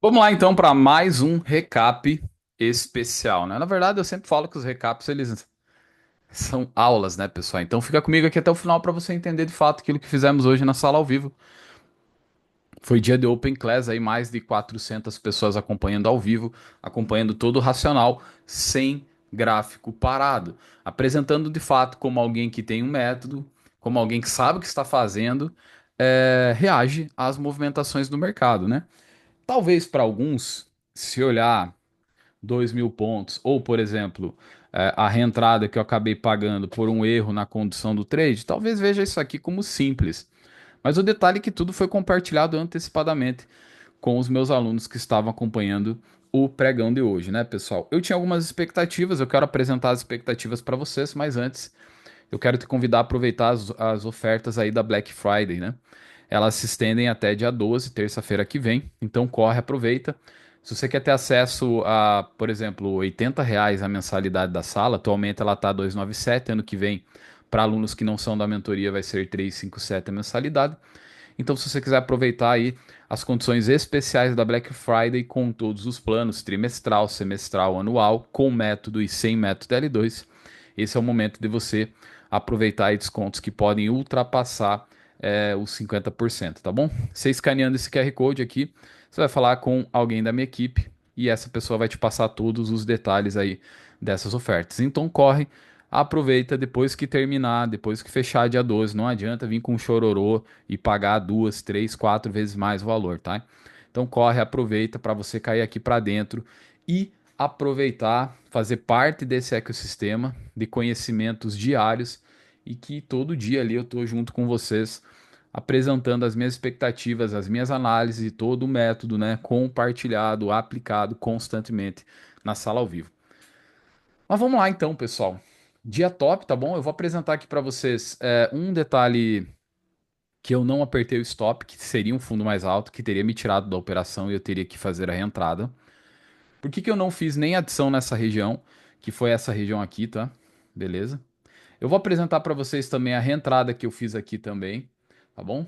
Vamos lá então para mais um recap especial, né? Na verdade, eu sempre falo que os recaps eles são aulas, né, pessoal? Então fica comigo aqui até o final para você entender de fato aquilo que fizemos hoje na sala ao vivo. Foi dia de Open Class aí, mais de 400 pessoas acompanhando ao vivo, acompanhando todo o racional sem gráfico parado, apresentando de fato como alguém que tem um método, como alguém que sabe o que está fazendo, reage às movimentações do mercado, né? Talvez para alguns, se olhar 2.000 pontos, ou por exemplo, a reentrada que eu acabei pagando por um erro na condução do trade, talvez veja isso aqui como simples. Mas o detalhe é que tudo foi compartilhado antecipadamente com os meus alunos que estavam acompanhando o pregão de hoje, né, pessoal? Eu tinha algumas expectativas, eu quero apresentar as expectativas para vocês, mas antes eu quero te convidar a aproveitar as ofertas aí da Black Friday, né? Elas se estendem até dia 12, terça-feira que vem. Então corre, aproveita. Se você quer ter acesso a, por exemplo, R$ 80 a mensalidade da sala, atualmente ela está 297, ano que vem, para alunos que não são da mentoria, vai ser 357 a mensalidade. Então, se você quiser aproveitar aí as condições especiais da Black Friday com todos os planos, trimestral, semestral, anual, com método e sem método L2, esse é o momento de você aproveitar aí descontos que podem ultrapassar os 50%, tá bom? Você escaneando esse QR Code aqui, você vai falar com alguém da minha equipe e essa pessoa vai te passar todos os detalhes aí dessas ofertas. Então corre, aproveita depois que terminar, depois que fechar dia 12, não adianta vir com um chororô e pagar duas, três, quatro vezes mais o valor, tá? Então corre, aproveita para você cair aqui para dentro e aproveitar, fazer parte desse ecossistema de conhecimentos diários e que todo dia ali eu estou junto com vocês apresentando as minhas expectativas, as minhas análises e todo o método, né, compartilhado, aplicado constantemente na sala ao vivo. Mas vamos lá então, pessoal. Dia top, tá bom? Eu vou apresentar aqui para vocês um detalhe que eu não apertei o stop, que seria um fundo mais alto, que teria me tirado da operação e eu teria que fazer a reentrada. Por que que eu não fiz nem adição nessa região, que foi essa região aqui, tá? Beleza? Eu vou apresentar para vocês também a reentrada que eu fiz aqui também, tá bom?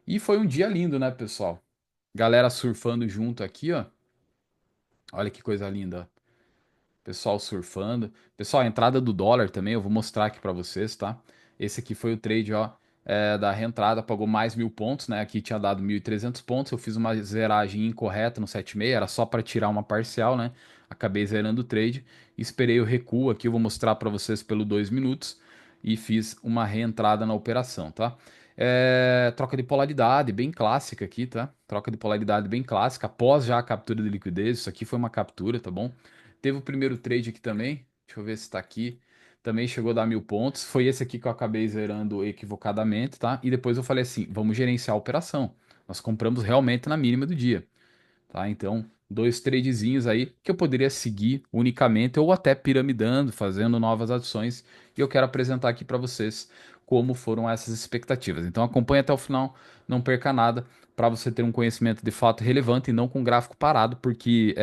E foi um dia lindo, né, pessoal? Galera surfando junto aqui, ó. Olha que coisa linda. Pessoal surfando. Pessoal, a entrada do dólar também, eu vou mostrar aqui para vocês, tá? Esse aqui foi o trade, ó, da reentrada, pagou mais 1.000 pontos, né? Aqui tinha dado 1.300 pontos, eu fiz uma zeragem incorreta no 7,6, era só para tirar uma parcial, né? Acabei zerando o trade, esperei o recuo aqui, eu vou mostrar para vocês pelo 2 minutos e fiz uma reentrada na operação, tá? Troca de polaridade, bem clássica aqui, tá? Troca de polaridade bem clássica, após já a captura de liquidez, isso aqui foi uma captura, tá bom? Teve o primeiro trade aqui também. Deixa eu ver se tá aqui. Também chegou a dar 1.000 pontos. Foi esse aqui que eu acabei zerando equivocadamente, tá? E depois eu falei assim: vamos gerenciar a operação. Nós compramos realmente na mínima do dia, tá? Então, dois tradezinhos aí que eu poderia seguir unicamente ou até piramidando, fazendo novas adições. E eu quero apresentar aqui para vocês como foram essas expectativas. Então, acompanhe até o final, não perca nada, para você ter um conhecimento de fato relevante e não com gráfico parado, porque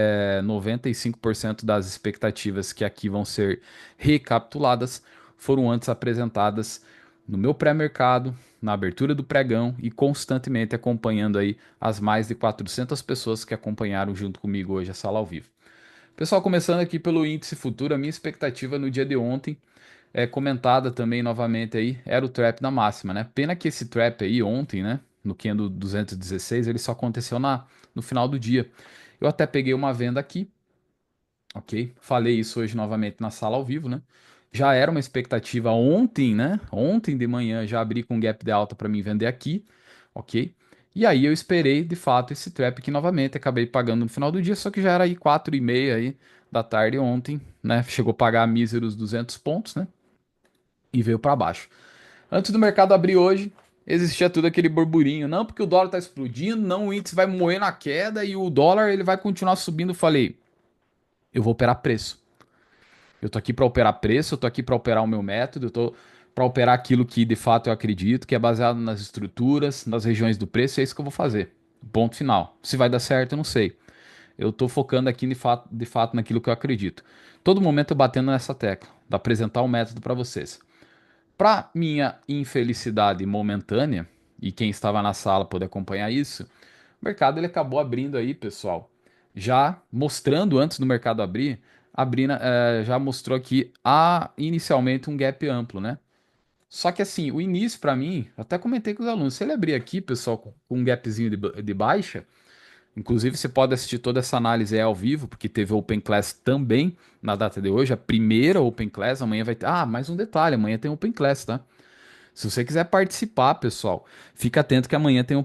95% das expectativas que aqui vão ser recapituladas foram antes apresentadas no meu pré-mercado, na abertura do pregão e constantemente acompanhando aí as mais de 400 pessoas que acompanharam junto comigo hoje a sala ao vivo. Pessoal, começando aqui pelo índice futuro, a minha expectativa no dia de ontem, comentada também novamente aí, era o trap da máxima, né? Pena que esse trap aí ontem, né, no candle 216, ele só aconteceu no final do dia. Eu até peguei uma venda aqui, ok? Falei isso hoje novamente na sala ao vivo, né? Já era uma expectativa ontem, né? Ontem de manhã já abri com gap de alta para mim vender aqui, ok? E aí eu esperei de fato esse trap aqui novamente, acabei pagando no final do dia, só que já era aí 4:30 aí da tarde ontem, né? Chegou a pagar míseros 200 pontos, né? E veio para baixo. Antes do mercado abrir hoje, existia tudo aquele burburinho, não, porque o dólar tá explodindo, não, o índice vai moer na queda e o dólar ele vai continuar subindo. Eu falei, eu vou operar preço. Eu tô aqui para operar preço, eu tô aqui para operar o meu método, eu tô para operar aquilo que de fato eu acredito, que é baseado nas estruturas, nas regiões do preço, é isso que eu vou fazer. Ponto final. Se vai dar certo, eu não sei. Eu tô focando aqui de fato naquilo que eu acredito. Todo momento eu batendo nessa tecla, de apresentar o método para vocês. Para minha infelicidade momentânea, e quem estava na sala pôde acompanhar isso, o mercado ele acabou abrindo aí, pessoal. já mostrando antes do mercado abrir, a Brina já mostrou aqui inicialmente um gap amplo, né? Só que assim, o início para mim, eu até comentei com os alunos, se ele abrir aqui, pessoal, com um gapzinho de baixa, inclusive você pode assistir toda essa análise ao vivo, porque teve Open Class também na data de hoje, a primeira Open Class, amanhã vai ter. Ah, mais um detalhe, amanhã tem Open Class, tá? Se você quiser participar, pessoal, fica atento que amanhã tem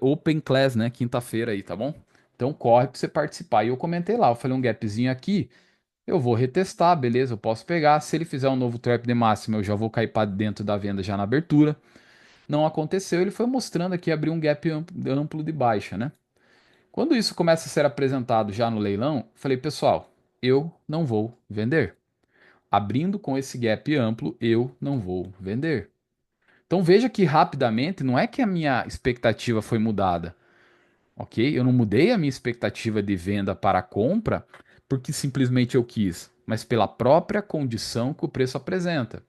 Open Class, né? Quinta-feira aí, tá bom? Então corre para você participar. E eu comentei lá, eu falei um gapzinho aqui, eu vou retestar, beleza? Eu posso pegar. Se ele fizer um novo trap de máxima, eu já vou cair para dentro da venda já na abertura. Não aconteceu, ele foi mostrando aqui abrir um gap amplo de baixa, né? Quando isso começa a ser apresentado já no leilão, eu falei, pessoal, eu não vou vender. Abrindo com esse gap amplo, eu não vou vender. Então veja que rapidamente não é que a minha expectativa foi mudada, ok? Eu não mudei a minha expectativa de venda para compra porque simplesmente eu quis, mas pela própria condição que o preço apresenta.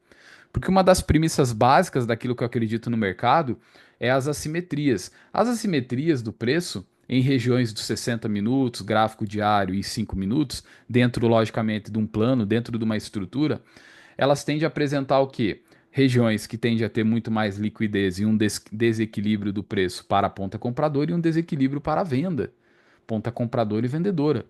Porque uma das premissas básicas daquilo que eu acredito no mercado é as assimetrias. As assimetrias do preço em regiões dos 60 minutos, gráfico diário e 5 minutos, dentro, logicamente, de um plano, dentro de uma estrutura, elas tendem a apresentar o quê? Regiões que tendem a ter muito mais liquidez e um desequilíbrio do preço para a ponta compradora e um desequilíbrio para a venda, ponta compradora e vendedora.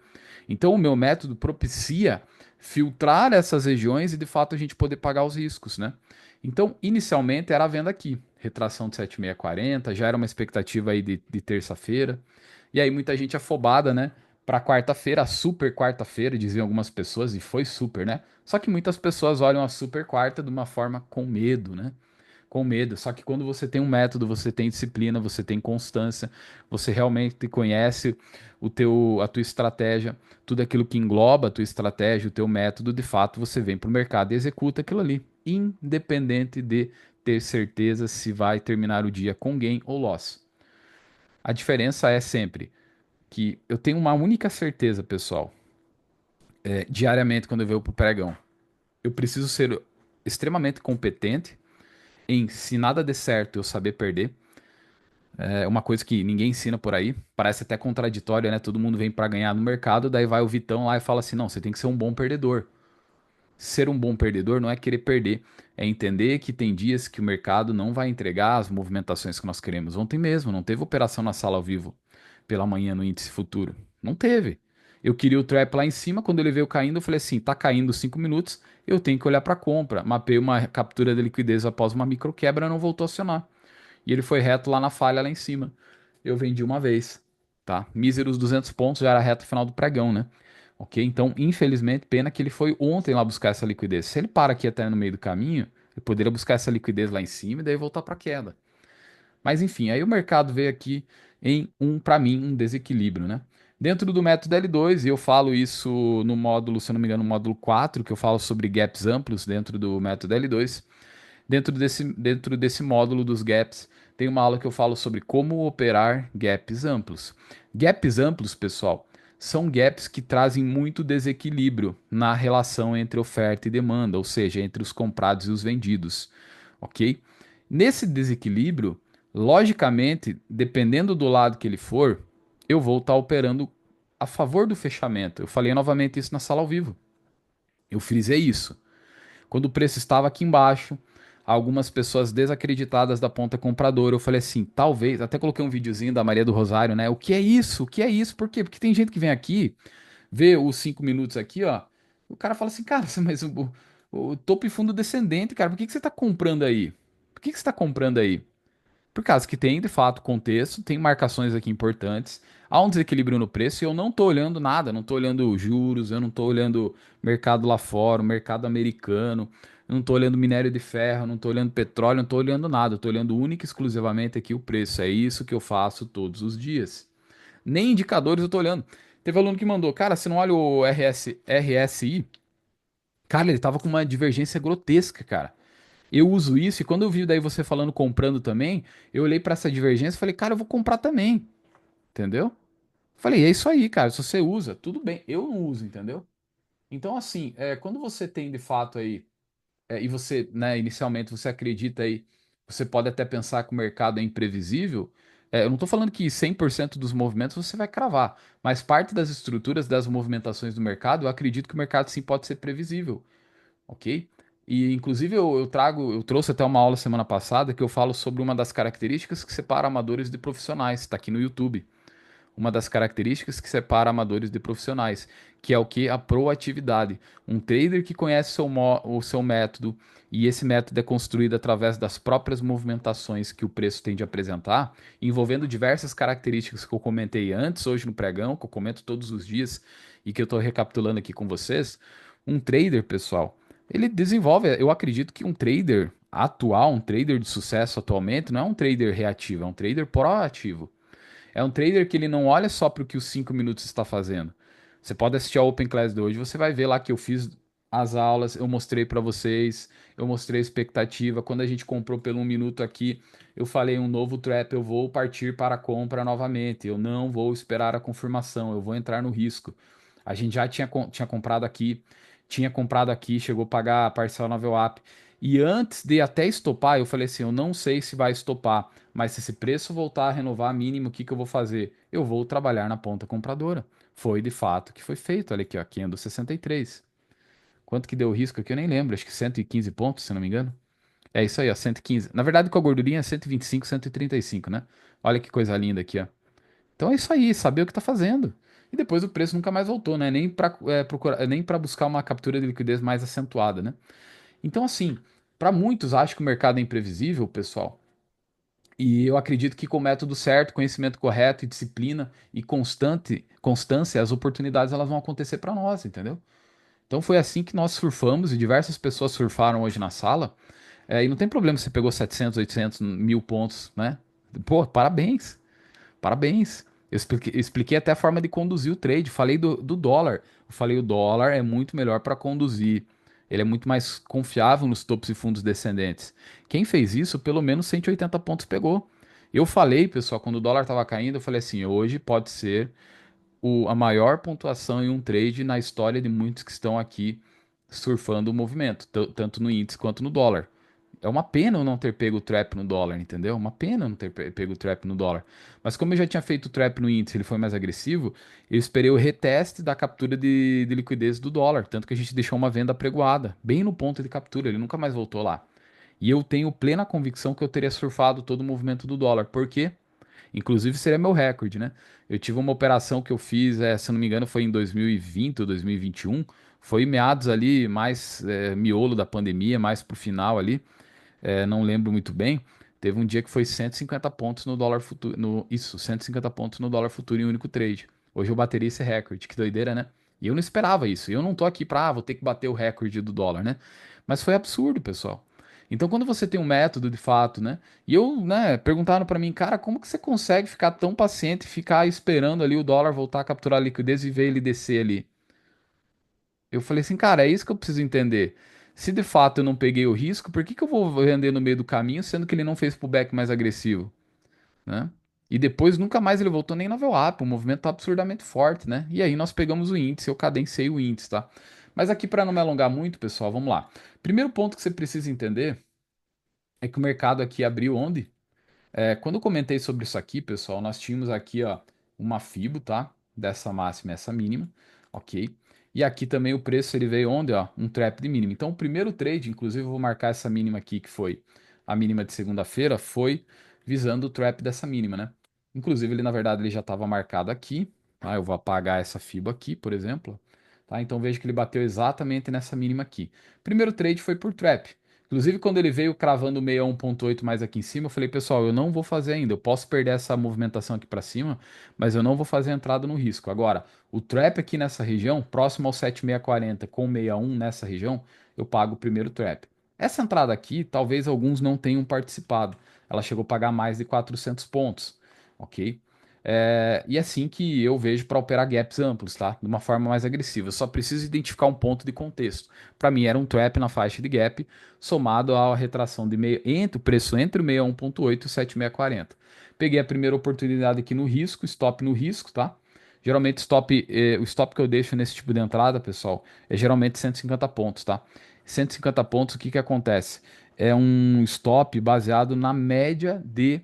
Então, o meu método propicia filtrar essas regiões e de fato a gente poder pagar os riscos, né? Então, inicialmente era a venda aqui, retração de 7640, já era uma expectativa aí de terça-feira. E aí muita gente afobada, né? Para quarta-feira, a super quarta-feira, diziam algumas pessoas, e foi super, né? Só que muitas pessoas olham a super quarta de uma forma com medo, né? Com medo. Só que quando você tem um método, você tem disciplina, você tem constância, você realmente conhece a tua estratégia, tudo aquilo que engloba a tua estratégia, o teu método, de fato, você vem para o mercado e executa aquilo ali, independente de ter certeza se vai terminar o dia com gain ou loss. A diferença é sempre que eu tenho uma única certeza, pessoal, diariamente quando eu venho pro pregão. Eu preciso ser extremamente competente em, se nada der certo, eu saber perder. É uma coisa que ninguém ensina por aí. Parece até contraditório, né? Todo mundo vem para ganhar no mercado, daí vai o Vitão lá e fala assim: não, você tem que ser um bom perdedor. Ser um bom perdedor não é querer perder, é entender que tem dias que o mercado não vai entregar as movimentações que nós queremos. Ontem mesmo, não teve operação na sala ao vivo pela manhã no índice futuro. Não teve. Eu queria o trap lá em cima, quando ele veio caindo, eu falei assim: tá caindo 5 minutos, eu tenho que olhar para compra. Mapei uma captura de liquidez após uma micro quebra, não voltou a acionar. E ele foi reto lá na falha lá em cima. Eu vendi uma vez, tá? Míseros 200 pontos, já era reto final do pregão, né? Ok? Então, infelizmente, pena que ele foi ontem lá buscar essa liquidez. Se ele para aqui até no meio do caminho, ele poderia buscar essa liquidez lá em cima e daí voltar para queda. Mas enfim, aí o mercado veio aqui em para mim, um desequilíbrio, né? Dentro do método L2, e eu falo isso no módulo, se eu não me engano, no módulo 4, que eu falo sobre gaps amplos dentro do método L2. Dentro desse módulo dos gaps, tem uma aula que eu falo sobre como operar gaps amplos. Gaps amplos, pessoal, são gaps que trazem muito desequilíbrio na relação entre oferta e demanda, ou seja, entre os comprados e os vendidos, ok? Nesse desequilíbrio, logicamente, dependendo do lado que ele for, eu vou estar operando a favor do fechamento. Eu falei novamente isso na sala ao vivo. Eu frisei isso. Quando o preço estava aqui embaixo, algumas pessoas desacreditadas da ponta compradora, eu falei assim, talvez, até coloquei um videozinho da Maria do Rosário, né? O que é isso? O que é isso? Por quê? Porque tem gente que vem aqui, vê os 5 minutos aqui, ó, o cara fala assim, cara, mas o topo e fundo descendente, cara, por que que você tá comprando aí? Por que que você tá comprando aí? Por causa que tem, de fato, contexto, tem marcações aqui importantes, há um desequilíbrio no preço e eu não estou olhando nada, não estou olhando juros, eu não estou olhando mercado lá fora, o mercado americano, eu não estou olhando minério de ferro, não estou olhando petróleo, não estou olhando nada, eu estou olhando única e exclusivamente aqui o preço. É isso que eu faço todos os dias. Nem indicadores eu estou olhando. Teve aluno que mandou, cara, você não olha o RSI? Cara, ele tava com uma divergência grotesca, cara. Eu uso isso e quando eu vi daí você falando comprando também, eu olhei para essa divergência e falei, cara, eu vou comprar também, entendeu? Falei, é isso aí, cara, se você usa, tudo bem, eu não uso, entendeu? Então, assim, quando você tem de fato aí, e você, né, inicialmente você acredita aí, você pode até pensar que o mercado é imprevisível, Eu não estou falando que 100% dos movimentos você vai cravar, mas parte das estruturas das movimentações do mercado, eu acredito que o mercado sim pode ser previsível, ok? E inclusive eu trouxe até uma aula semana passada que eu falo sobre uma das características que separa amadores de profissionais, está aqui no YouTube. Uma das características que separa amadores de profissionais, que é o que? A proatividade. Um trader que conhece o seu método e esse método é construído através das próprias movimentações que o preço tem de apresentar, envolvendo diversas características que eu comentei antes, hoje no pregão, que eu comento todos os dias e que eu estou recapitulando aqui com vocês. Um trader, pessoal, ele desenvolve. Eu acredito que um trader atual, um trader de sucesso atualmente, não é um trader reativo, é um trader proativo. É um trader que ele não olha só para o que os 5 minutos está fazendo. Você pode assistir ao Open Class de hoje, você vai ver lá que eu fiz as aulas, eu mostrei para vocês, eu mostrei a expectativa. Quando a gente comprou pelo 1 minuto aqui, eu falei um novo trap, eu vou partir para a compra novamente. Eu não vou esperar a confirmação, eu vou entrar no risco. A gente já tinha comprado aqui, chegou a pagar a parcela na VWAP. E antes de até estopar, eu falei assim: eu não sei se vai estopar, mas se esse preço voltar a renovar mínimo, o que que eu vou fazer? Eu vou trabalhar na ponta compradora. Foi de fato que foi feito. Olha aqui, ó, Kendo 63. Quanto que deu o risco aqui? Eu nem lembro, acho que 115 pontos, se não me engano. É isso aí, ó, 115. Na verdade, com a gordurinha é 125, 135, né? Olha que coisa linda aqui, ó. Então é isso aí, saber o que está fazendo. E depois o preço nunca mais voltou, né? Nem para procurar, nem para buscar uma captura de liquidez mais acentuada, né? Então, assim, para muitos, acho que o mercado é imprevisível, pessoal. E eu acredito que com o método certo, conhecimento correto e disciplina e constância, as oportunidades elas vão acontecer para nós, entendeu? Então foi assim que nós surfamos e diversas pessoas surfaram hoje na sala. E não tem problema se você pegou 700, 800, 1.000 pontos, né? Pô, parabéns. Parabéns. Eu expliquei até a forma de conduzir o trade. Falei do dólar. Eu falei o dólar é muito melhor para conduzir. Ele é muito mais confiável nos topos e fundos descendentes. Quem fez isso, pelo menos 180 pontos pegou. Eu falei, pessoal, quando o dólar estava caindo, eu falei assim: hoje pode ser a maior pontuação em um trade na história de muitos que estão aqui surfando o movimento, tanto no índice quanto no dólar. É uma pena eu não ter pego o trap no dólar, entendeu? Uma pena eu não ter pego o trap no dólar. Mas como eu já tinha feito o trap no índice, ele foi mais agressivo, eu esperei o reteste da captura de liquidez do dólar. Tanto que a gente deixou uma venda pregoada, bem no ponto de captura, ele nunca mais voltou lá. E eu tenho plena convicção que eu teria surfado todo o movimento do dólar. Por quê? Inclusive seria meu recorde, né? Eu tive uma operação que eu fiz, se eu não me engano, foi em 2020 ou 2021. Foi meados ali, mais miolo da pandemia, mais pro final ali, não lembro muito bem. Teve um dia que foi 150 pontos no dólar futuro, isso, 150 pontos no dólar futuro em um único trade. Hoje eu bateria esse recorde, que doideira, né? E eu não esperava isso. Eu não tô aqui pra, vou ter que bater o recorde do dólar, né? Mas foi absurdo, pessoal. Então, quando você tem um método de fato, né? E eu, né, perguntaram pra mim, cara, como que você consegue ficar tão paciente e ficar esperando ali o dólar voltar a capturar a liquidez e ver ele descer ali? Eu falei assim, cara, é isso que eu preciso entender. Se de fato eu não peguei o risco, por que que eu vou vender no meio do caminho, sendo que ele não fez pullback mais agressivo, né? E depois nunca mais ele voltou nem na VWAP, o movimento tá absurdamente forte, né? E aí nós pegamos o índice, eu cadenciei o índice, tá? Mas aqui para não me alongar muito, pessoal, vamos lá. Primeiro ponto que você precisa entender é que o mercado aqui abriu onde? Quando eu comentei sobre isso aqui, pessoal, nós tínhamos aqui, ó, uma FIBO, tá? Dessa máxima e essa mínima, ok? E aqui também o preço ele veio onde, ó? Um trap de mínima. Então, o primeiro trade, inclusive eu vou marcar essa mínima aqui, que foi a mínima de segunda-feira, foi visando o trap dessa mínima, né? Inclusive, ele na verdade ele já estava marcado aqui, tá? Eu vou apagar essa FIBO aqui, por exemplo, tá? Então veja que ele bateu exatamente nessa mínima aqui. Primeiro trade foi por trap. Inclusive, quando ele veio cravando o 61,8 mais aqui em cima, eu falei, pessoal, eu não vou fazer ainda. Eu posso perder essa movimentação aqui para cima, mas eu não vou fazer a entrada no risco. Agora, o trap aqui nessa região, próximo ao 7640 com 61 nessa região, eu pago o primeiro trap. Essa entrada aqui, talvez alguns não tenham participado. Ela chegou a pagar mais de 400 pontos, ok? E é assim que eu vejo para operar gaps amplos, tá? De uma forma mais agressiva. Eu só preciso identificar um ponto de contexto. Para mim era um trap na faixa de gap, somado à retração de meio, entre o preço entre o 61,8 e o 7640. Peguei a primeira oportunidade aqui no risco, stop no risco, tá? Geralmente o stop que eu deixo nesse tipo de entrada, pessoal, é geralmente 150 pontos, tá? 150 pontos, o que que acontece? É um stop baseado na média de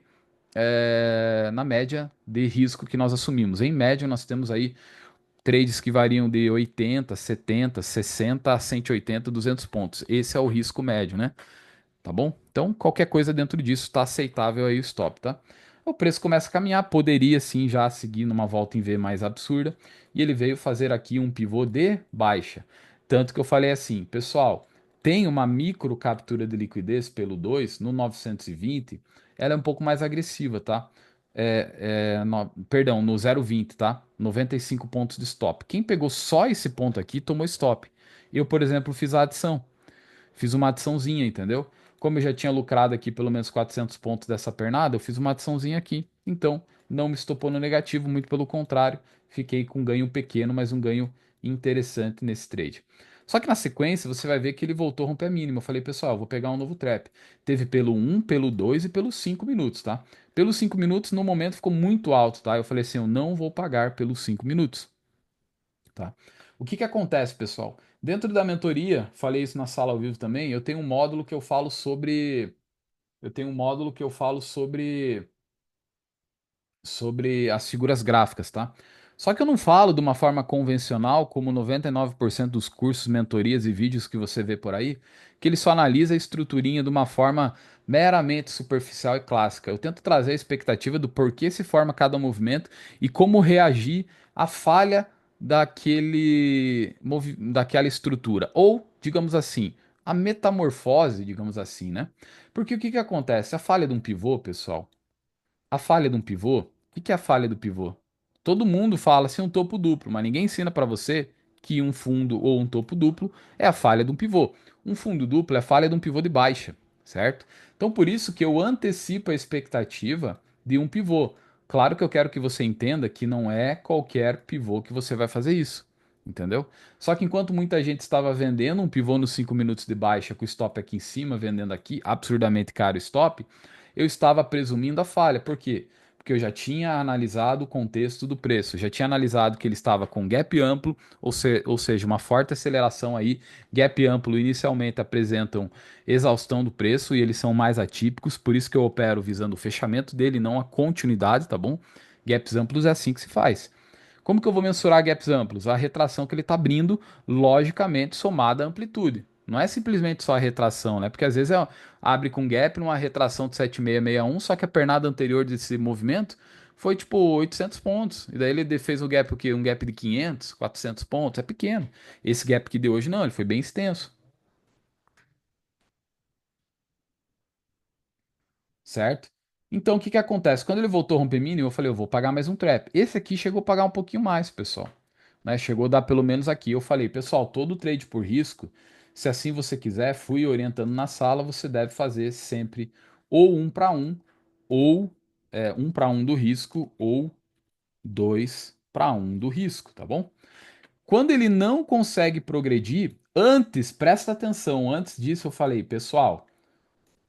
na média de risco que nós assumimos. Em média, nós temos aí trades que variam de 80, 70, 60 a 180, 200 pontos. Esse é o risco médio, né? Tá bom? Então, qualquer coisa dentro disso está aceitável aí o stop, tá? O preço começa a caminhar, poderia sim já seguir numa volta em V mais absurda, e ele veio fazer aqui um pivô de baixa. Tanto que eu falei assim, pessoal, tem uma micro captura de liquidez pelo 2 no 920, ela é um pouco mais agressiva, tá? Perdão, no 0,20, tá? 95 pontos de stop. Quem pegou só esse ponto aqui tomou stop. Eu, por exemplo, fiz a adição. Fiz uma adiçãozinha, entendeu? Como eu já tinha lucrado aqui pelo menos 400 pontos dessa pernada, eu fiz uma adiçãozinha aqui. Então, não me estopou no negativo, muito pelo contrário, fiquei com um ganho pequeno, mas um ganho interessante nesse trade. Só que na sequência você vai ver que ele voltou a romper a mínima. Eu falei, pessoal, eu vou pegar um novo trap. Teve pelo 1, pelo 2 e pelos 5 minutos, tá? Pelos 5 minutos, no momento, ficou muito alto, tá? Eu falei assim, eu não vou pagar pelos 5 minutos. Tá? O que que acontece, pessoal? Dentro da mentoria, falei isso na sala ao vivo também, eu tenho um módulo que eu falo sobre, eu tenho um módulo que eu falo sobre as figuras gráficas, tá? Só que eu não falo de uma forma convencional, como 99% dos cursos, mentorias e vídeos que você vê por aí, que ele só analisa a estruturinha de uma forma meramente superficial e clássica. Eu tento trazer a expectativa do porquê se forma cada movimento e como reagir à falha daquela estrutura. Ou, digamos assim, a metamorfose, digamos assim, né? Porque o que que acontece? A falha de um pivô, pessoal. A falha de um pivô, o que que é a falha do pivô? Todo mundo fala assim um topo duplo, mas ninguém ensina para você que um fundo ou um topo duplo é a falha de um pivô. Um fundo duplo é a falha de um pivô de baixa, certo? Então por isso que eu antecipo a expectativa de um pivô. Claro que eu quero que você entenda que não é qualquer pivô que você vai fazer isso, entendeu? Só que enquanto muita gente estava vendendo um pivô nos 5 minutos de baixa com o stop aqui em cima, vendendo aqui, absurdamente caro o stop, eu estava presumindo a falha. Por quê? Porque eu já tinha analisado o contexto do preço, já tinha analisado que ele estava com gap amplo, ou seja, uma forte aceleração aí. Gap amplo inicialmente apresentam exaustão do preço e eles são mais atípicos, por isso que eu opero visando o fechamento dele, não a continuidade, tá bom? Gaps amplos é assim que se faz. Como que eu vou mensurar gaps amplos? A retração que ele está abrindo, logicamente, somada à amplitude. Não é simplesmente só a retração, né? Porque às vezes abre com gap numa retração de 7661, só que a pernada anterior desse movimento foi tipo 800 pontos. E daí ele fez o gap o quê? Um gap de 500, 400 pontos. É pequeno. Esse gap que deu hoje não, ele foi bem extenso, certo? Então o que que acontece? Quando ele voltou a romper mínimo, eu falei, eu vou pagar mais um trap. Esse aqui chegou a pagar um pouquinho mais, pessoal, né? Chegou a dar pelo menos aqui. Eu falei, pessoal, todo trade por risco, se assim você quiser, fui orientando na sala, você deve fazer sempre ou um para um, ou um para um do risco, ou 2 para 1 do risco, tá bom? Quando ele não consegue progredir, antes, presta atenção, antes disso eu falei, pessoal,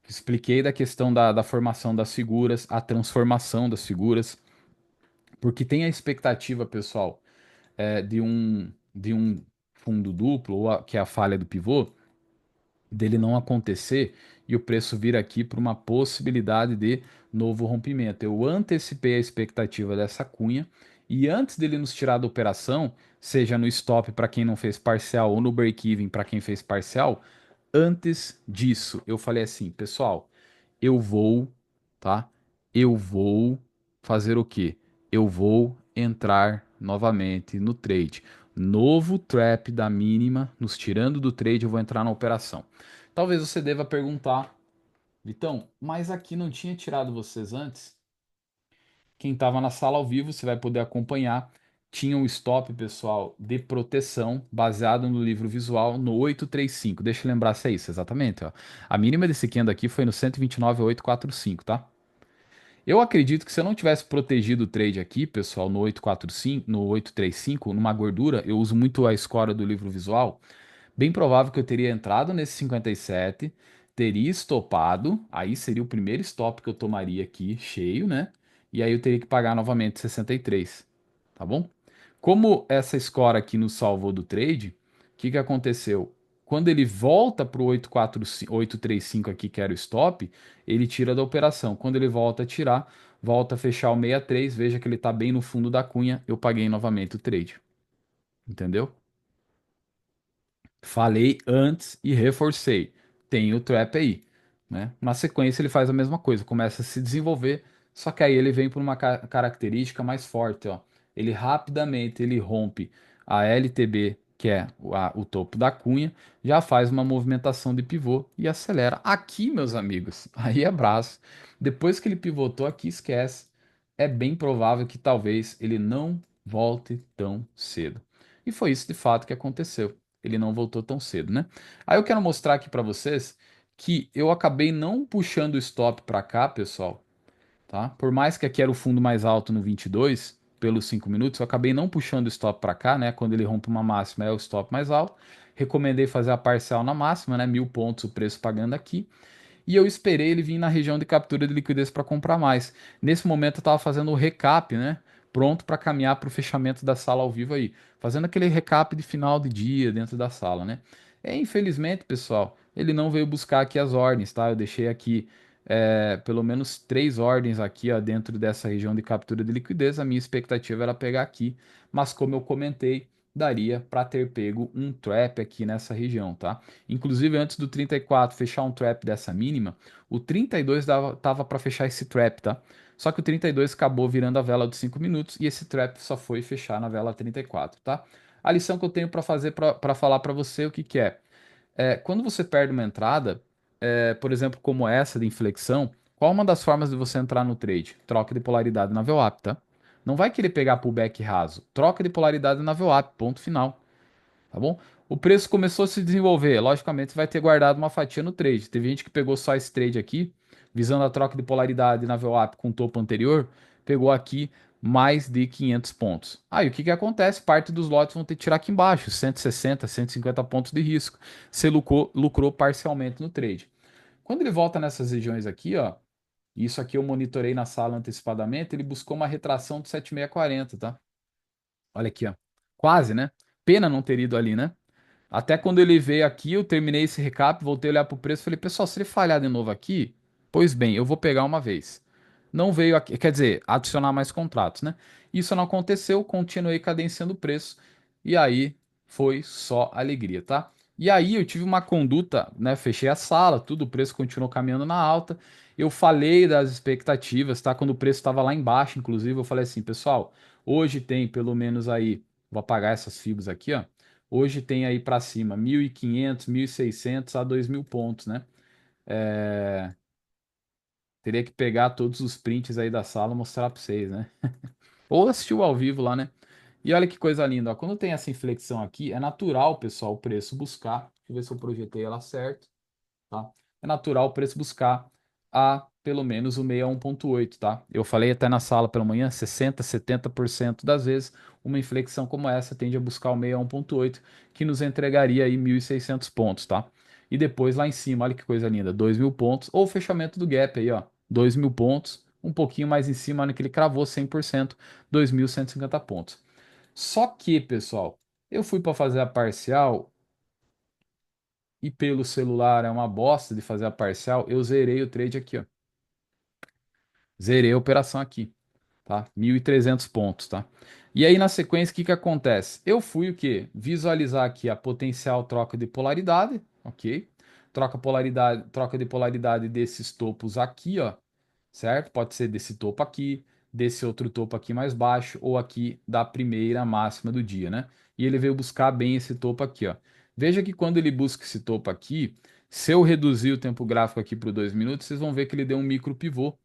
expliquei da questão da formação das figuras, a transformação das figuras, porque tem a expectativa, pessoal, de um fundo duplo, que é a falha do pivô, dele não acontecer e o preço vir aqui para uma possibilidade de novo rompimento. Eu antecipei a expectativa dessa cunha e antes dele nos tirar da operação, seja no stop para quem não fez parcial ou no break-even para quem fez parcial, antes disso eu falei assim, pessoal, eu vou, tá? Eu vou fazer o quê? Eu vou entrar novamente no trade. Novo trap da mínima, nos tirando do trade, eu vou entrar na operação. Talvez você deva perguntar, Vitão, mas aqui não tinha tirado vocês antes? Quem estava na sala ao vivo, você vai poder acompanhar. Tinha um stop, pessoal, de proteção, baseado no livro visual no 835. Deixa eu lembrar se é isso, exatamente. Ó. A mínima desse candle aqui foi no 129,845, tá? Eu acredito que se eu não tivesse protegido o trade aqui, pessoal, no 845, no 835, numa gordura, eu uso muito a escora do livro visual. Bem provável que eu teria entrado nesse 57, teria estopado, aí seria o primeiro stop que eu tomaria aqui, cheio, né? E aí eu teria que pagar novamente 63, tá bom? Como essa score aqui nos salvou do trade, o que que aconteceu? Quando ele volta para o 835 aqui, que era o stop, ele tira da operação. Quando ele volta a tirar, volta a fechar o 63, veja que ele está bem no fundo da cunha, eu paguei novamente o trade. Entendeu? Falei antes e reforcei. Tem o trap aí, né? Na sequência ele faz a mesma coisa, começa a se desenvolver, só que aí ele vem por uma característica mais forte, ó. Ele rapidamente ele rompe a LTB, que é o topo da cunha, já faz uma movimentação de pivô e acelera. Aqui, meus amigos, aí é braço. Depois que ele pivotou aqui, esquece. É bem provável que talvez ele não volte tão cedo. E foi isso de fato que aconteceu. Ele não voltou tão cedo, né? Aí eu quero mostrar aqui para vocês que eu acabei não puxando o stop para cá, pessoal, tá? Por mais que aqui era o fundo mais alto no 22, pelos 5 minutos, eu acabei não puxando o stop para cá, né? Quando ele rompe uma máxima é o stop mais alto. Recomendei fazer a parcial na máxima, né? 1.000 pontos o preço pagando aqui. E eu esperei ele vir na região de captura de liquidez para comprar mais. Nesse momento eu estava fazendo o recap, né? Pronto para caminhar para o fechamento da sala ao vivo aí. Fazendo aquele recap de final de dia dentro da sala, né? Infelizmente, pessoal, ele não veio buscar aqui as ordens, tá? Eu deixei aqui pelo menos 3 ordens aqui, ó, dentro dessa região de captura de liquidez. A minha expectativa era pegar aqui, mas como eu comentei, daria para ter pego um trap aqui nessa região, tá? Inclusive, antes do 34 fechar um trap dessa mínima, o 32 tava para fechar esse trap, tá? Só que o 32 acabou virando a vela dos 5 minutos e esse trap só foi fechar na vela 34, tá? A lição que eu tenho para fazer para falar para você o que que é? Quando você perde uma entrada, por exemplo, como essa de inflexão, qual uma das formas de você entrar no trade? Troca de polaridade na VWAP, tá? Não vai querer pegar pullback raso. Troca de polaridade na VWAP, ponto final, tá bom? O preço começou a se desenvolver, logicamente você vai ter guardado uma fatia no trade. Teve gente que pegou só esse trade aqui, visando a troca de polaridade na VWAP com o topo anterior, pegou aqui mais de 500 pontos. Aí o que que acontece? Parte dos lotes vão ter que tirar aqui embaixo, 160, 150 pontos de risco. Você lucrou parcialmente no trade. Quando ele volta nessas regiões aqui, ó, isso aqui eu monitorei na sala antecipadamente, ele buscou uma retração de 7640, tá? Olha aqui, ó. Quase, né? Pena não ter ido ali, né? Até quando ele veio aqui, eu terminei esse recap, voltei a olhar para o preço e falei, pessoal, se ele falhar de novo aqui, pois bem, eu vou pegar uma vez. Não veio aqui, quer dizer, adicionar mais contratos, né? Isso não aconteceu, continuei cadenciando o preço e aí foi só alegria, tá? E aí eu tive uma conduta, né? Fechei a sala, tudo, o preço continuou caminhando na alta. Eu falei das expectativas, tá? Quando o preço estava lá embaixo, inclusive, eu falei assim, pessoal, hoje tem pelo menos aí, vou apagar essas fibras aqui, ó. Hoje tem aí para cima 1.500, 1.600 a 2.000 pontos, né? É, teria que pegar todos os prints aí da sala e mostrar para vocês, né? Ou assistir o ao vivo lá, né? E olha que coisa linda, ó. Quando tem essa inflexão aqui, é natural, pessoal, o preço buscar. Deixa eu ver se eu projetei ela certo, tá? É natural o preço buscar a pelo menos o 61,8, tá? Eu falei até na sala pela manhã, 60, 70% das vezes uma inflexão como essa tende a buscar o 61,8, que nos entregaria aí 1.600 pontos, tá? E depois lá em cima, olha que coisa linda, 2.000 pontos, ou o fechamento do gap aí, ó, 2.000 pontos, um pouquinho mais em cima, olha que ele cravou 100%, 2.150 pontos. Só que, pessoal, eu fui para fazer a parcial e pelo celular é uma bosta de fazer a parcial, eu zerei o trade aqui, ó. Zerei a operação aqui, tá? 1.300 pontos, tá? E aí na sequência o que que acontece? Eu fui o quê? Visualizar aqui a potencial troca de polaridade, ok? Troca de polaridade desses topos aqui, ó, certo? Pode ser desse topo aqui, desse outro topo aqui mais baixo, ou aqui da primeira máxima do dia, né? E ele veio buscar bem esse topo aqui, ó. Veja que quando ele busca esse topo aqui, se eu reduzir o tempo gráfico aqui para 2 minutos, vocês vão ver que ele deu um micro pivô.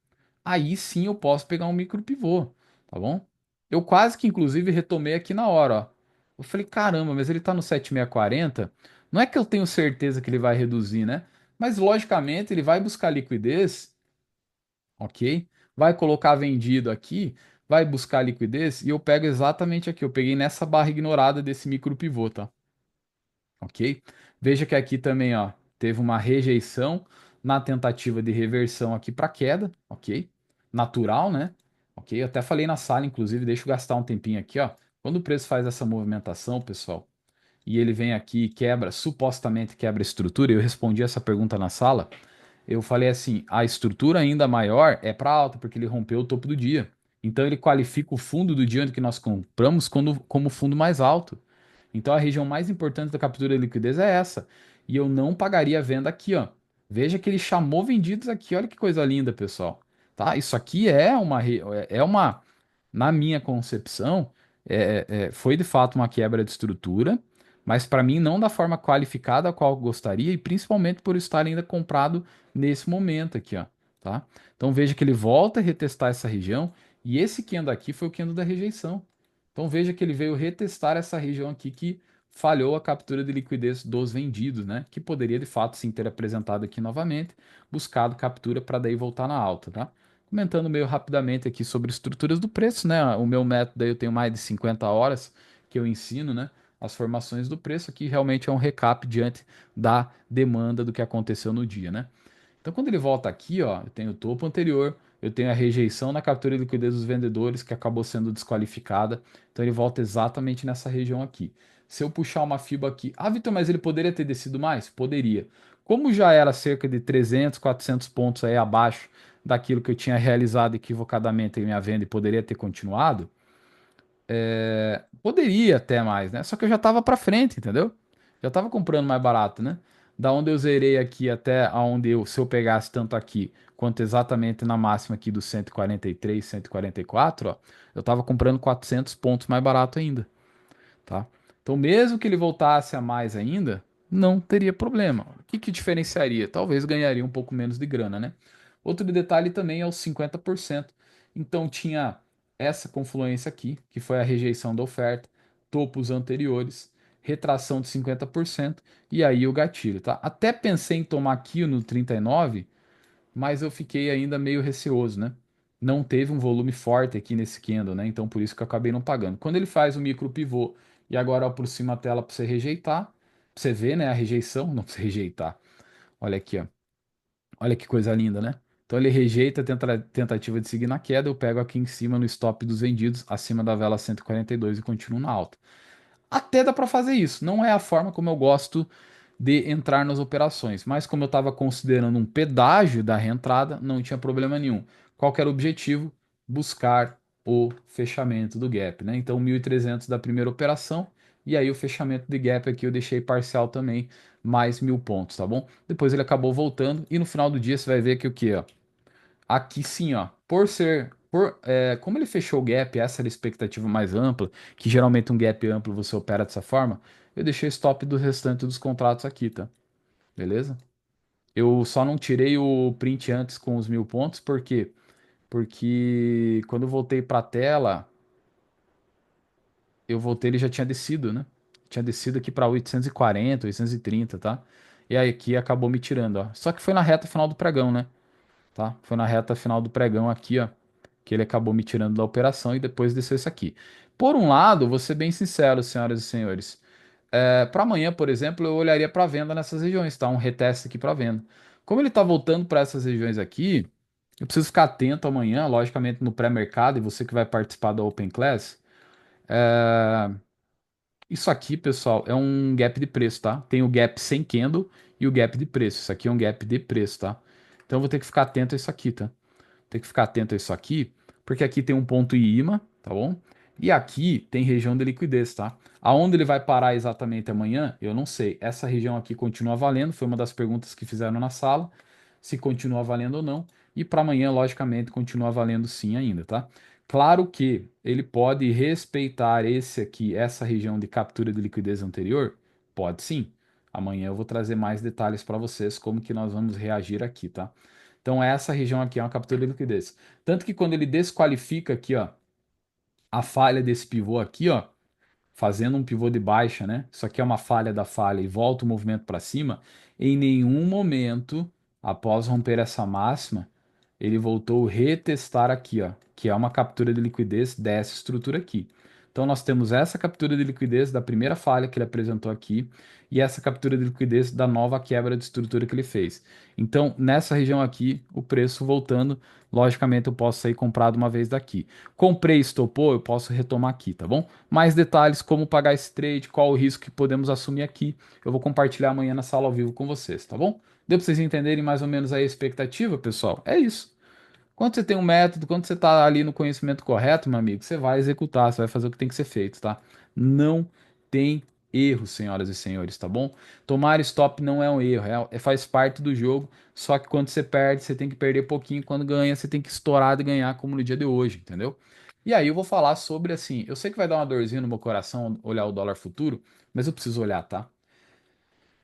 Aí sim eu posso pegar um micro pivô, tá bom? Eu quase que inclusive retomei aqui na hora, ó. Eu falei, caramba, mas ele tá no 7640. Não é que eu tenho certeza que ele vai reduzir, né? Mas logicamente ele vai buscar liquidez, ok? Vai colocar vendido aqui, vai buscar liquidez e eu pego exatamente aqui. Eu peguei nessa barra ignorada desse micro pivô, tá? Ok? Veja que aqui também, ó, teve uma rejeição na tentativa de reversão aqui para queda, ok? Natural, né? Ok? Eu até falei na sala, inclusive, deixa eu gastar um tempinho aqui, ó. Quando o preço faz essa movimentação, pessoal, e ele vem aqui e quebra, supostamente quebra a estrutura, eu respondi essa pergunta na sala, eu falei assim, a estrutura ainda maior é para alta, porque ele rompeu o topo do dia. Então ele qualifica o fundo do dia onde que nós compramos como fundo mais alto. Então a região mais importante da captura de liquidez é essa. E eu não pagaria a venda aqui, ó. Veja que ele chamou vendidos aqui, olha que coisa linda, pessoal. Tá? Isso aqui é uma, na minha concepção, foi de fato uma quebra de estrutura, mas para mim não da forma qualificada a qual eu gostaria, e principalmente por estar ainda comprado nesse momento aqui, ó, tá? Então veja que ele volta a retestar essa região, e esse candle aqui foi o candle da rejeição. Então veja que ele veio retestar essa região aqui que falhou a captura de liquidez dos vendidos, né? Que poderia de fato sim ter apresentado aqui novamente, buscado captura para daí voltar na alta, tá? Comentando meio rapidamente aqui sobre estruturas do preço, né? O meu método aí eu tenho mais de 50 horas que eu ensino, né? As formações do preço aqui realmente é um recap diante da demanda do que aconteceu no dia, né? Então, quando ele volta aqui, ó, eu tenho o topo anterior, eu tenho a rejeição na captura de liquidez dos vendedores, que acabou sendo desqualificada. Então, ele volta exatamente nessa região aqui. Se eu puxar uma FIBA aqui, ah, Vitor, mas ele poderia ter descido mais? Poderia. Como já era cerca de 300, 400 pontos aí abaixo daquilo que eu tinha realizado equivocadamente em minha venda e poderia ter continuado, poderia até mais, né? Só que eu já estava para frente, entendeu? Já estava comprando mais barato, né? Da onde eu zerei aqui até aonde eu, se eu pegasse tanto aqui quanto exatamente na máxima aqui do 143, 144, ó, eu estava comprando 400 pontos mais barato ainda, tá? Então, mesmo que ele voltasse a mais ainda, não teria problema. O que que diferenciaria? Talvez ganharia um pouco menos de grana, né? Outro detalhe também é os 50%. Então, tinha essa confluência aqui, que foi a rejeição da oferta, topos anteriores, retração de 50% e aí o gatilho, tá? Até pensei em tomar aqui no 39, mas eu fiquei ainda meio receoso, né? Não teve um volume forte aqui nesse candle, né? Então por isso que eu acabei não pagando. Quando ele faz o micro pivô e agora aproxima a tela para você rejeitar, pra você ver, né, a rejeição, não para você rejeitar. Olha aqui, ó. Olha que coisa linda, né? Então ele rejeita a tentativa de seguir na queda, eu pego aqui em cima no stop dos vendidos, acima da vela 142 e continuo na alta. Até dá para fazer isso. Não é a forma como eu gosto de entrar nas operações, mas como eu estava considerando um pedágio da reentrada, não tinha problema nenhum. Qual que era o objetivo? Buscar o fechamento do gap, né? Então 1.300 da primeira operação e aí o fechamento de gap aqui eu deixei parcial também, mais 1.000 pontos, tá bom? Depois ele acabou voltando e no final do dia você vai ver que o que, ó? Aqui sim, ó, como ele fechou o gap, essa era a expectativa mais ampla, que geralmente um gap amplo você opera dessa forma, eu deixei stop do restante dos contratos aqui, tá? Beleza? Eu só não tirei o print antes com os 1.000 pontos, por quê? Porque quando eu voltei para a tela, eu voltei, ele já tinha descido, né? Tinha descido aqui para 840, 830, tá? E aí aqui acabou me tirando, ó. Só que foi na reta final do pregão, né? Tá? Foi na reta final do pregão aqui, ó, que ele acabou me tirando da operação e depois desceu isso aqui. Por um lado, vou ser bem sincero, senhoras e senhores, para amanhã, por exemplo, eu olharia para venda nessas regiões, tá? Um reteste aqui para venda. Como ele está voltando para essas regiões aqui, eu preciso ficar atento amanhã, logicamente no pré-mercado, e você que vai participar da Open Class. Isso aqui, pessoal, é um gap de preço, tá? Tem o gap sem candle e o gap de preço. Isso aqui é um gap de preço, tá? Então eu vou ter que ficar atento a isso aqui, tá? Tem que ficar atento a isso aqui, porque aqui tem um ponto IMA, tá bom? E aqui tem região de liquidez, tá? Aonde ele vai parar exatamente amanhã, eu não sei. Essa região aqui continua valendo, foi uma das perguntas que fizeram na sala, se continua valendo ou não. E para amanhã, logicamente, continua valendo sim ainda, tá? Claro que ele pode respeitar esse aqui, essa região de captura de liquidez anterior? Pode sim. Amanhã eu vou trazer mais detalhes para vocês como que nós vamos reagir aqui, tá? Então essa região aqui é uma captura de liquidez. Tanto que quando ele desqualifica aqui, ó, a falha desse pivô aqui, ó, fazendo um pivô de baixa, né? Isso aqui é uma falha da falha e volta o movimento para cima. Em nenhum momento, após romper essa máxima, ele voltou a retestar aqui, ó, que é uma captura de liquidez dessa estrutura aqui. Então nós temos essa captura de liquidez da primeira falha que ele apresentou aqui e essa captura de liquidez da nova quebra de estrutura que ele fez. Então nessa região aqui, o preço voltando, logicamente eu posso sair comprado uma vez daqui. Comprei, estopou, eu posso retomar aqui, tá bom? Mais detalhes, como pagar esse trade, qual o risco que podemos assumir aqui, eu vou compartilhar amanhã na sala ao vivo com vocês, tá bom? Deu para vocês entenderem mais ou menos aí a expectativa, pessoal? É isso. Quando você tem um método, quando você está ali no conhecimento correto, meu amigo, você vai executar, você vai fazer o que tem que ser feito, tá? Não tem erro, senhoras e senhores, tá bom? Tomar stop não é um erro, faz parte do jogo. Só que quando você perde, você tem que perder pouquinho. Quando ganha, você tem que estourar de ganhar, como no dia de hoje, entendeu? E aí eu vou falar sobre assim. Eu sei que vai dar uma dorzinha no meu coração olhar o dólar futuro, mas eu preciso olhar, tá?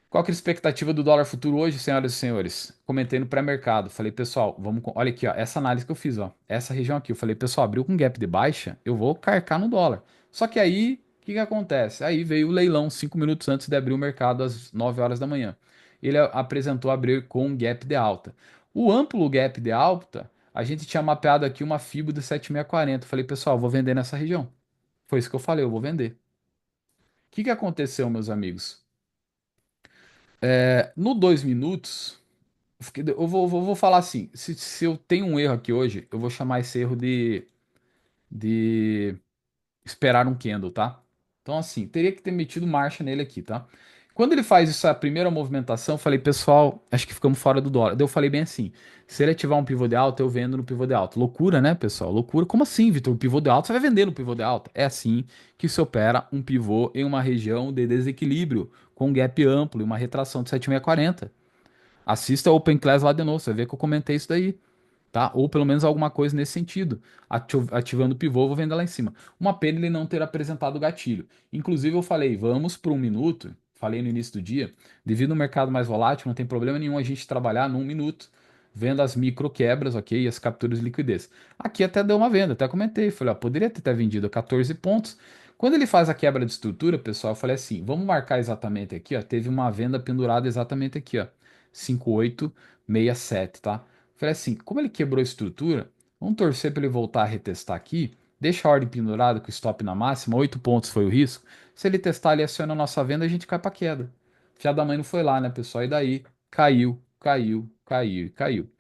Qual que é a expectativa do dólar futuro hoje, senhoras e senhores? Comentei no pré-mercado. Falei, pessoal, vamos. Olha aqui, ó. Essa análise que eu fiz, ó. Essa região aqui. Eu falei, pessoal, abriu com gap de baixa, eu vou carcar no dólar. Só que aí, o que que acontece? Aí veio o leilão 5 minutos antes de abrir o mercado às 9 horas da manhã. Ele apresentou abrir com gap de alta. O amplo gap de alta, a gente tinha mapeado aqui uma FIBO de 7.640. Falei, pessoal, vou vender nessa região. Foi isso que eu falei, eu vou vender. O que que aconteceu, meus amigos? No 2 minutos. Eu vou falar assim: se eu tenho um erro aqui hoje, eu vou chamar esse erro de esperar um candle, tá? Então, assim, teria que ter metido marcha nele aqui, tá? Quando ele faz essa primeira movimentação, eu falei, pessoal, acho que ficamos fora do dólar. Daí eu falei bem assim: se ele ativar um pivô de alta, eu vendo no pivô de alta. Loucura, né, pessoal? Loucura. Como assim, Vitor? O pivô de alta, você vai vender no pivô de alta? É assim que se opera um pivô em uma região de desequilíbrio, com um gap amplo e uma retração de 7.640. Assista o Open Class lá de novo, você vai ver que eu comentei isso daí, tá? Ou pelo menos alguma coisa nesse sentido. Ativando o pivô, vou vender lá em cima. Uma pena ele não ter apresentado o gatilho. Inclusive, eu falei, vamos por um minuto. Falei no início do dia, devido ao mercado mais volátil, não tem problema nenhum a gente trabalhar num minuto, vendo as micro quebras, ok? E as capturas de liquidez. Aqui até deu uma venda, até comentei. Falei, ó, poderia ter vendido a 14 pontos. Quando ele faz a quebra de estrutura, pessoal, eu falei assim, vamos marcar exatamente aqui, ó. Teve uma venda pendurada exatamente aqui, ó. 5867, tá? Falei assim, como ele quebrou a estrutura, vamos torcer para ele voltar a retestar aqui. Deixa a ordem pendurada com o stop na máxima, 8 pontos foi o risco. Se ele testar ali, aciona a nossa venda, a gente cai para queda. Fiado da mãe não foi lá, né, pessoal? E daí caiu, caiu, caiu, caiu.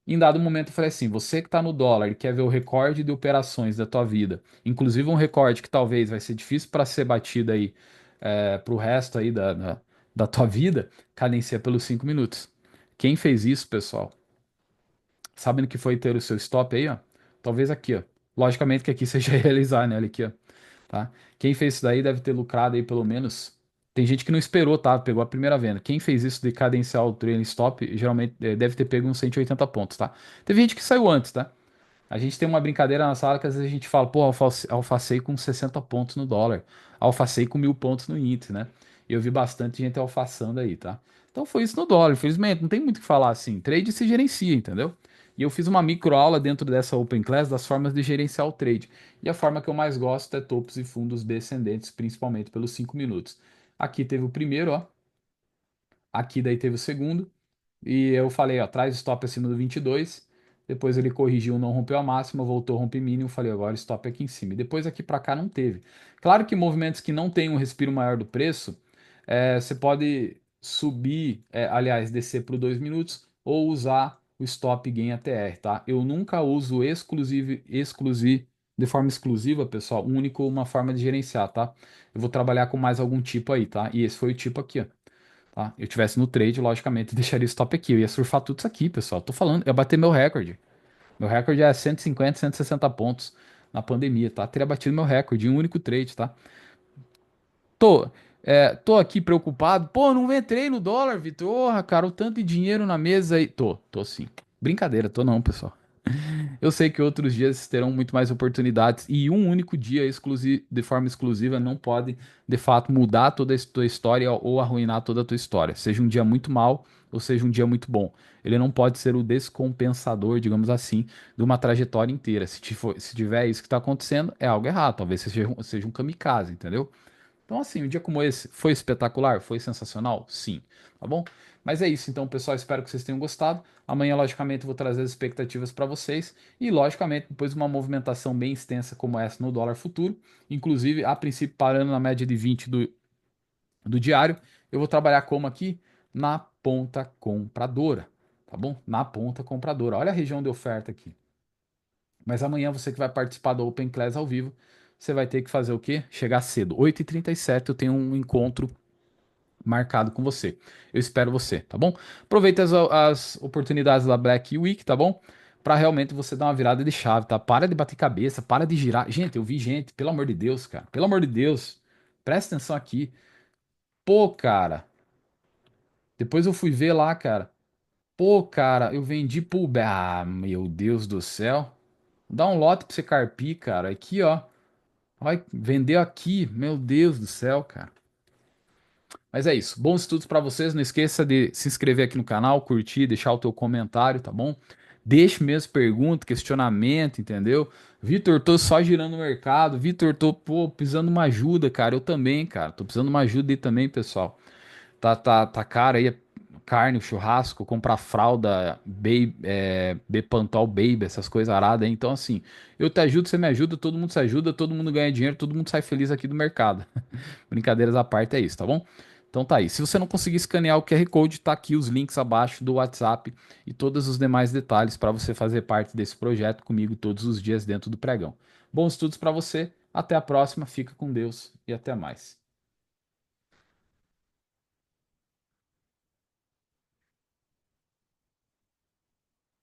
Em dado momento eu falei assim, você que está no dólar e quer ver o recorde de operações da tua vida, inclusive um recorde que talvez vai ser difícil para ser batido aí para o resto aí da tua vida, cadencia pelos 5 minutos. Quem fez isso, pessoal? Sabendo que foi ter o seu stop aí, ó. Talvez aqui, ó. Logicamente que aqui seja realizar, né? Olha aqui, ó. Tá? Quem fez isso daí deve ter lucrado aí pelo menos. Tem gente que não esperou, tá? Pegou a primeira venda. Quem fez isso de cadenciar o trailing stop, geralmente deve ter pego uns 180 pontos, tá? Teve gente que saiu antes, tá? A gente tem uma brincadeira na sala que às vezes a gente fala, pô, alfacei com 60 pontos no dólar, alfacei com 1.000 pontos no índice, né? E eu vi bastante gente alfaçando aí, tá? Então foi isso no dólar, infelizmente, não tem muito o que falar assim. Trade se gerencia, entendeu? E eu fiz uma micro aula dentro dessa Open Class das formas de gerenciar o trade. E a forma que eu mais gosto é topos e fundos descendentes, principalmente pelos 5 minutos. Aqui teve o primeiro, ó. Aqui daí teve o segundo. E eu falei, ó, traz stop acima do 22. Depois ele corrigiu, não rompeu a máxima, voltou, rompe mínimo. Falei, agora stop aqui em cima. E depois aqui para cá não teve. Claro que movimentos que não tem um respiro maior do preço, você pode subir, aliás, descer para 2 minutos ou usar o stop gain ATR, tá? Eu nunca uso de forma exclusiva, pessoal, único uma forma de gerenciar, tá? Eu vou trabalhar com mais algum tipo aí, tá? E esse foi o tipo aqui, ó, tá? Eu tivesse no trade, logicamente, deixaria esse top aqui. Eu ia surfar tudo isso aqui, pessoal. Tô falando, ia bater meu recorde. Meu recorde é 150, 160 pontos na pandemia, tá? Teria batido meu recorde em um único trade, tá? Tô, tô aqui preocupado. Pô, não entrei no dólar, Vitor. Porra, cara, o tanto de dinheiro na mesa aí. Tô sim. Brincadeira, tô não, pessoal. Eu sei que outros dias terão muito mais oportunidades e um único dia de forma exclusiva não pode, de fato, mudar toda a tua história ou arruinar toda a tua história. Seja um dia muito mal ou seja um dia muito bom. Ele não pode ser o descompensador, digamos assim, de uma trajetória inteira. Se tiver isso que está acontecendo, é algo errado. Talvez seja um kamikaze, entendeu? Então, assim, um dia como esse foi espetacular, foi sensacional? Sim, tá bom? Mas é isso, então, pessoal, espero que vocês tenham gostado. Amanhã, logicamente, eu vou trazer as expectativas para vocês e, logicamente, depois de uma movimentação bem extensa como essa no dólar futuro, inclusive, a princípio, parando na média de 20 do diário, eu vou trabalhar como aqui? Na ponta compradora, tá bom? Na ponta compradora. Olha a região de oferta aqui. Mas amanhã você que vai participar do Open Class ao vivo, você vai ter que fazer o quê? Chegar cedo. 8h37 eu tenho um encontro marcado com você. Eu espero você, tá bom? Aproveita as oportunidades da Black Week, tá bom? Pra realmente você dar uma virada de chave, tá? Para de bater cabeça, para de girar. Gente, eu vi gente, pelo amor de Deus, cara. Pelo amor de Deus. Presta atenção aqui. Pô, cara. Depois eu fui ver lá, cara. Pô, cara, eu vendi pro. Ah, meu Deus do céu. Dá um lote pra você carpir, cara. Aqui, ó. Vai vender aqui. Meu Deus do céu, cara. Mas é isso. Bons estudos pra vocês. Não esqueça de se inscrever aqui no canal, curtir, deixar o teu comentário, tá bom? Deixe mesmo pergunta, questionamento, entendeu? Vitor, tô só girando o mercado. Vitor, tô, pô, precisando de uma ajuda, cara. Eu também, cara. Tô precisando de uma ajuda aí também, pessoal. Tá caro aí carne, o churrasco, comprar fralda, Bepantol Baby, essas coisas aradas aí. Então, assim, eu te ajudo, você me ajuda, todo mundo se ajuda, todo mundo ganha dinheiro, todo mundo sai feliz aqui do mercado. Brincadeiras à parte é isso, tá bom? Então tá aí. Se você não conseguir escanear o QR Code, tá aqui os links abaixo do WhatsApp e todos os demais detalhes para você fazer parte desse projeto comigo todos os dias dentro do pregão. Bons estudos para você, até a próxima, fica com Deus e até mais.